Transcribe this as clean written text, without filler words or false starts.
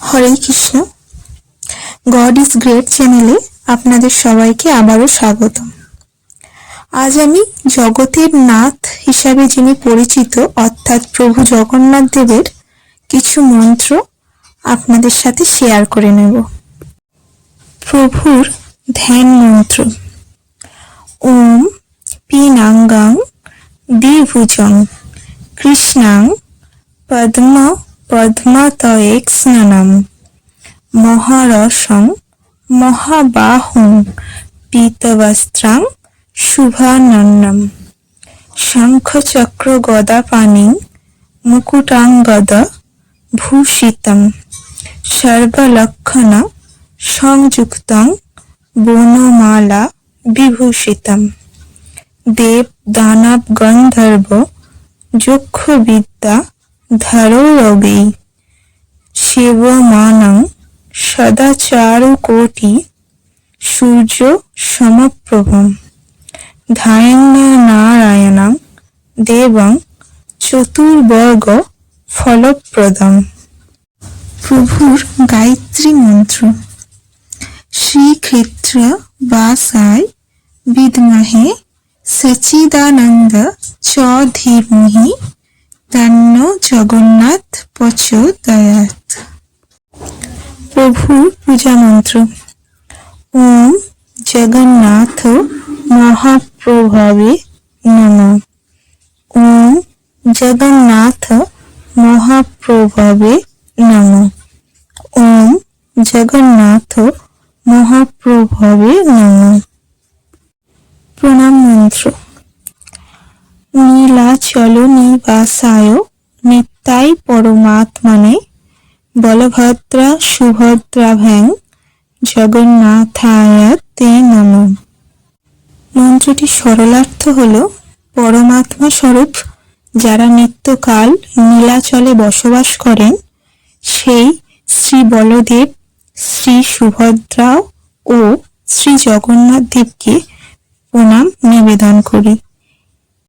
Hare Krishna. God is great চ্যানেলে আপনাদের সবাইকে আবারও স্বাগত। আজ আমি জগতের নাথ হিসাবে যিনি পরিচিত অর্থাৎ প্রভু জগন্নাথ দেবের কিছু মন্ত্র আপনাদের সাথে শেয়ার করে নেব। প্রভুর ধ্যান মন্ত্র। ওম পিনাঙ্গাং দ্বিভুজং কৃষ্ণাং পদ্ম পদ্মাতয়েক্স্নানম মহারসং মহাবাহুং পীতবস্ত্রাং শুভানন্নম শঙ্খচক্র গদাপাণিং মুকুটাঙ্গদ ভূষিতম সর্বলক্ষণ সংযুক্তং বনমালা বিভূষিতম দেব দানব গন্ধর্ব যক্ষ বিদ্যা ধরৌরবৈ সেবমানং সদাচারুকোটি সূর্য সমপ্রভম ধ্যান্নারায়ণং দেবং চতুর্বর্গ ফলপ্রদম। প্রভুর গায়ত্রী মন্ত্র। শ্রীক্ষেত্র বাসায় বিদ্মহে সচিদানন্দ চ ধীমহি তন্নো জগন্নাথ প্রচোদয়াৎ। প্রভুর পূজা মন্ত্র। ওম জগন্নাথ মহাপ্রভবে নমঃ। ওম জগন্নাথ মহাপ্রভবে নমঃ। ওম জগন্নাথ মহাপ্রভবে নমঃ। প্রণাম মন্ত্র। নীলাচল নিবাসায় নিত্যাই পরমাত্মনে বলভদ্রা সুভদ্রাভ্যাং জগন্নাথায় তে নমঃ। মন্ত্রটি সরলার্থ হল পরমাত্মা স্বরূপ যারা নিত্যকাল নীলাচলে বসবাস করেন সেই শ্রী বলদেব, শ্রী সুভদ্রা ও শ্রী জগন্নাথ দেবকে প্রণাম নিবেদন করি।